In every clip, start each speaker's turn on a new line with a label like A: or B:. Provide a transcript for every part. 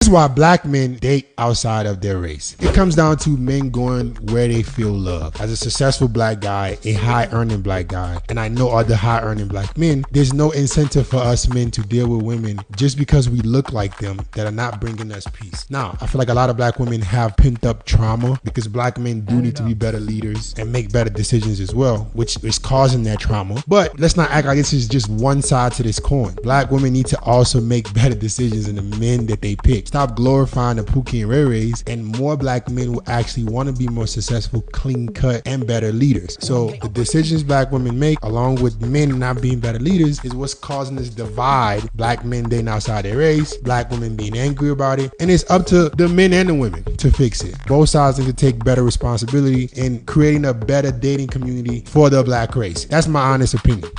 A: This is why black men date outside of their race. It comes down to men going where they feel love. As a successful black guy, a high earning black guy, and I know other high earning black men, there's no incentive for us men to deal with women just because we look like them that are not bringing us peace. Now, I feel like a lot of black women have pent up trauma because black men do need to be better leaders and make better decisions as well, which is causing that trauma. But let's not act like this is just one side to this coin. Black women need to also make better decisions in the men that they pick. Stop glorifying the Pookie and Ray Rays, and more black men will actually want to be more successful, clean cut, and better leaders. So the decisions black women make, along with men not being better leaders, is what's causing this divide. Black men dating outside their race, black women being angry about it, and it's up to the men and the women to fix it. Both sides need to take better responsibility in creating a better dating community for the black race. That's my honest opinion.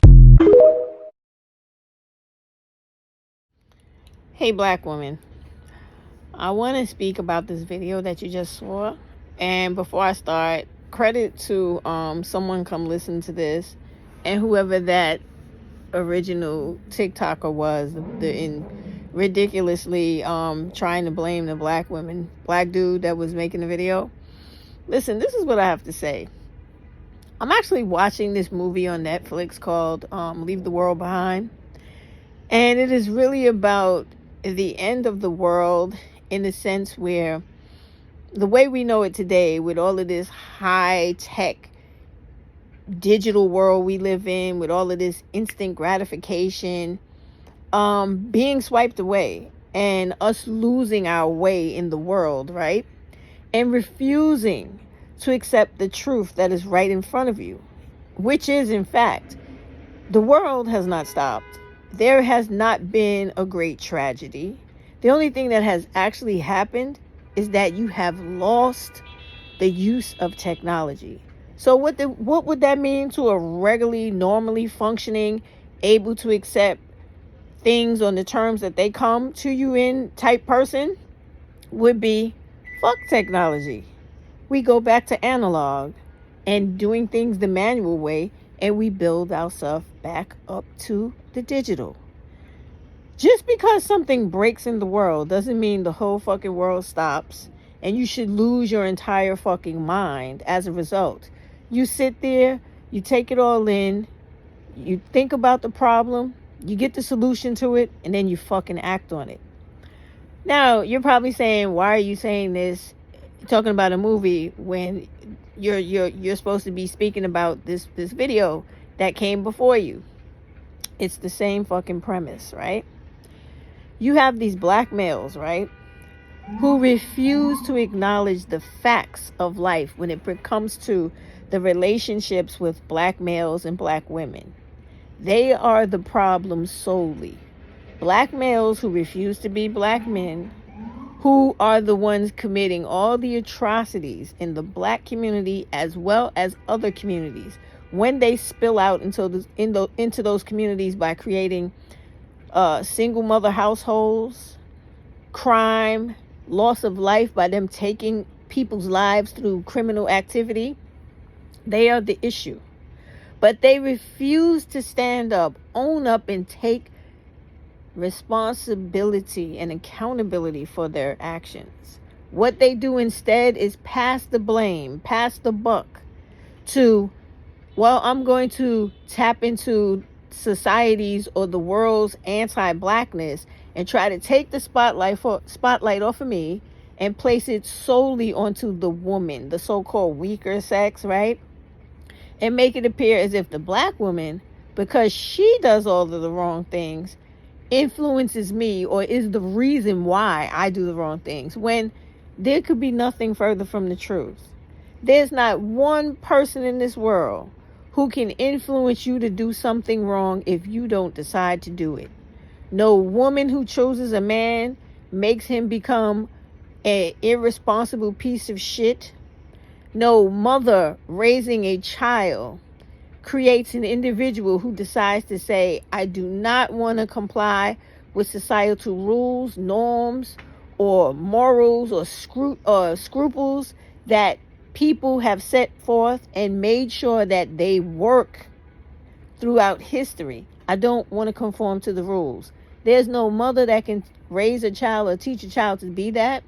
B: Hey, black woman. I want to speak about this video that you just saw. And before I start, credit to someone come listen to this, and whoever that original TikToker was, in ridiculously trying to blame the black dude that was making the video. Listen, this is what I have to say. I'm actually watching this movie on Netflix called Leave the World Behind. And it is really about the end of the world, in the sense where the way we know it today, with all of this high-tech digital world we live in, with all of this instant gratification being swiped away, and us losing our way in the world, right? And refusing to accept the truth that is right in front of you, which is, in fact, the world has not stopped. There has not been a great tragedy. The only thing that has actually happened is that you have lost the use of technology. So what would that mean to a regularly, normally functioning, able to accept things on the terms that they come to you in type person? Would be, fuck technology. We go back to analog and doing things the manual way, and we build ourselves back up to the digital. Just because something breaks in the world doesn't mean the whole fucking world stops, and you should lose your entire fucking mind as a result. You sit there, you take it all in, you think about the problem, you get the solution to it, and then you fucking act on it. Now, you're probably saying, why are you saying this, talking about a movie, when you're supposed to be speaking about this video that came before you? It's the same fucking premise, right? You have these black males, right, who refuse to acknowledge the facts of life when it comes to the relationships with black males and black women. They are the problem solely. Black males who refuse to be black men, who are the ones committing all the atrocities in the black community as well as other communities, when they spill out into those communities by creating single mother households, crime, loss of life by them taking people's lives through criminal activity. They are the issue. But they refuse to stand up, own up, and take responsibility and accountability for their actions. What they do instead is pass the blame, pass the buck to, well, I'm going to tap into society's or the world's anti-blackness and try to take the spotlight off of me and place it solely onto the woman, the so-called weaker sex, right? And make it appear as if the black woman, because she does all of the wrong things, influences me or is the reason why I do the wrong things, when there could be nothing further from the truth. There's not one person in this world who can influence you to do something wrong if you don't decide to do it. No woman who chooses a man makes him become an irresponsible piece of shit. No mother raising a child creates an individual who decides to say, I do not want to comply with societal rules, norms, or morals, or scruples that people have set forth and made sure that they work throughout history. I don't want to conform to the rules. There's no mother that can raise a child or teach a child to be that.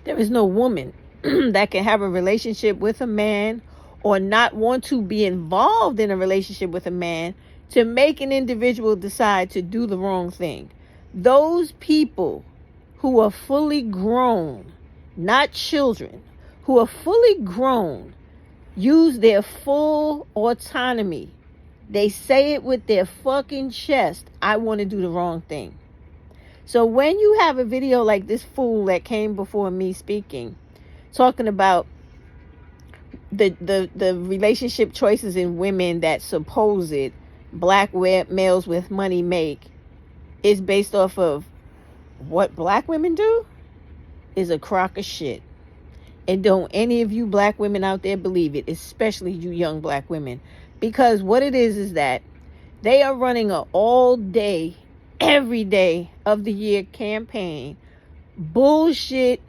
B: There is no woman that can have a relationship with a man or not want to be involved in a relationship with a man to make an individual decide to do the wrong thing. Those people who are fully grown, not children, who are fully grown, use their full autonomy. They say it with their fucking chest. I want to do the wrong thing. So when you have a video like this fool that came before me speaking, talking about the relationship choices in women that supposed black males with money make is based off of what black women do, is a crock of shit. And don't any of you black women out there believe it, especially you young black women. Because what it is that they are running an all day, every day of the year campaign, bullshit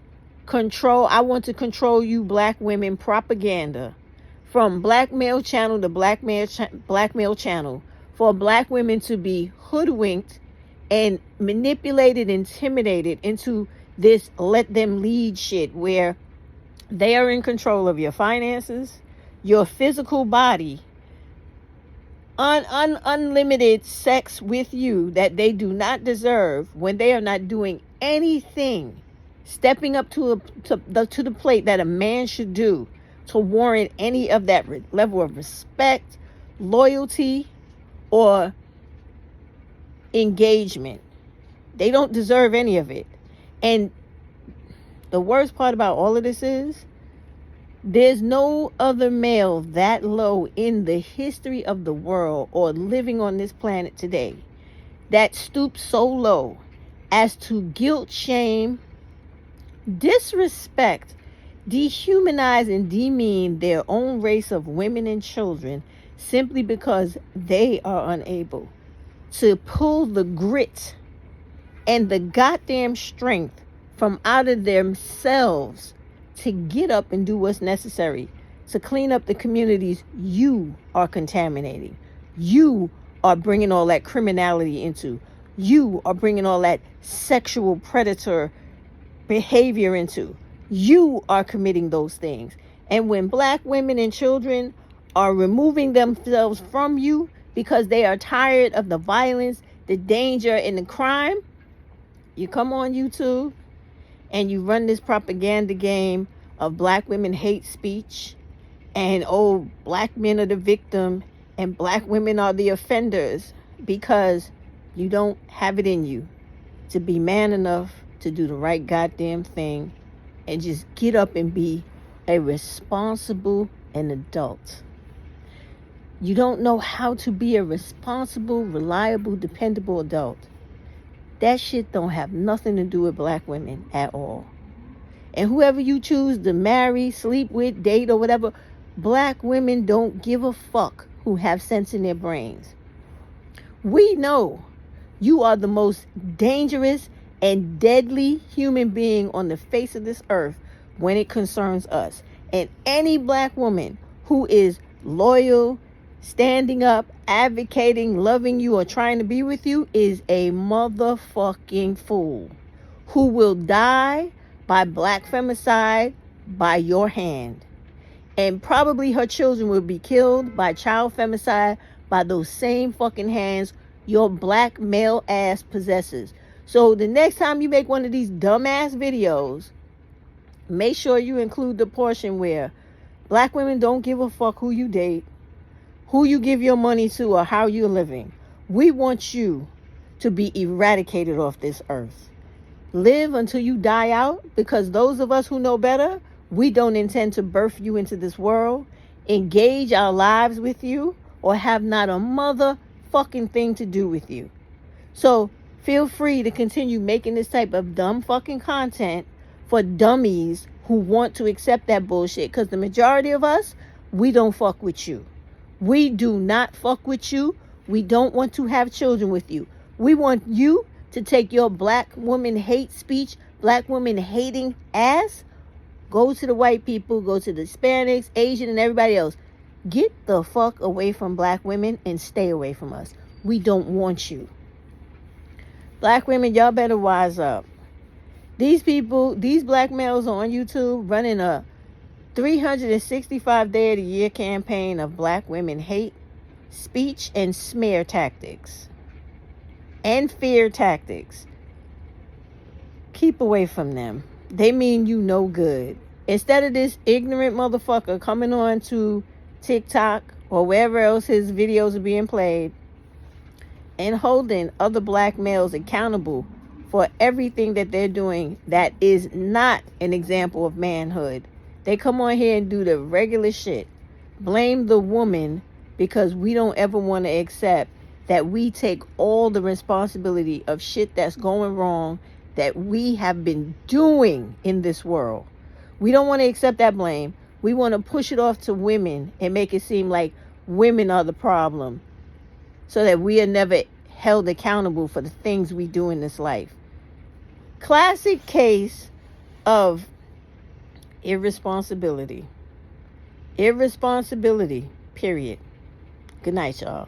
B: control. I want to control you black women propaganda from black male channel to black male channel for black women to be hoodwinked and manipulated, intimidated into this let them lead shit where they are in control of your finances, your physical body, unlimited sex with you that they do not deserve when they are not doing anything, stepping up to the plate that a man should do to warrant any of that level of respect, loyalty, or engagement. They don't deserve any of it. And the worst part about all of this is there's no other male that low in the history of the world or living on this planet today that stoops so low as to guilt, shame, disrespect, dehumanize, and demean their own race of women and children simply because they are unable to pull the grit and the goddamn strength from out of themselves to get up and do what's necessary to clean up the communities you are contaminating. You are bringing all that criminality into. You are bringing all that sexual predator behavior into. You are committing those things. And when black women and children are removing themselves from you because they are tired of the violence, the danger, and the crime, you come on YouTube and you run this propaganda game of black women hate speech and black men are the victim and black women are the offenders because you don't have it in you to be man enough to do the right goddamn thing and just get up and be a responsible and adult. You don't know how to be a responsible, reliable, dependable adult. That shit don't have nothing to do with black women at all. And whoever you choose to marry, sleep with, date, or whatever, black women don't give a fuck who have sense in their brains. We know you are the most dangerous and deadly human being on the face of this earth when it concerns us. And any black woman who is loyal, standing up, advocating, loving you, or trying to be with you is a motherfucking fool who will die by black femicide by your hand. And probably her children will be killed by child femicide by those same fucking hands your black male ass possesses. So the next time you make one of these dumbass videos, make sure you include the portion where black women don't give a fuck who you date, who you give your money to, or how you're living. We want you to be eradicated off this earth. Live until you die out, because those of us who know better, we don't intend to birth you into this world, engage our lives with you, or have not a motherfucking thing to do with you. So feel free to continue making this type of dumb fucking content for dummies who want to accept that bullshit, because the majority of us, we don't fuck with you. We do not fuck with you. We don't want to have children with you. We want you to take your black woman hate speech, black woman hating ass, go to the white people, go to the Hispanics, Asian, and everybody else. Get the fuck away from black women and stay away from us. We don't want you. Black women, y'all better wise up. These people, these black males on YouTube running a 365 day of the year campaign of black women hate speech and smear tactics and fear tactics. Keep away from them. They mean you no good. Instead of this ignorant motherfucker coming on to TikTok or wherever else his videos are being played and holding other black males accountable for everything that they're doing that is not an example of manhood, they come on here and do the regular shit. Blame the woman because we don't ever want to accept that we take all the responsibility of shit that's going wrong that we have been doing in this world. We don't want to accept that blame. We want to push it off to women and make it seem like women are the problem so that we are never held accountable for the things we do in this life. Classic case of irresponsibility. Irresponsibility, period. Good night, y'all.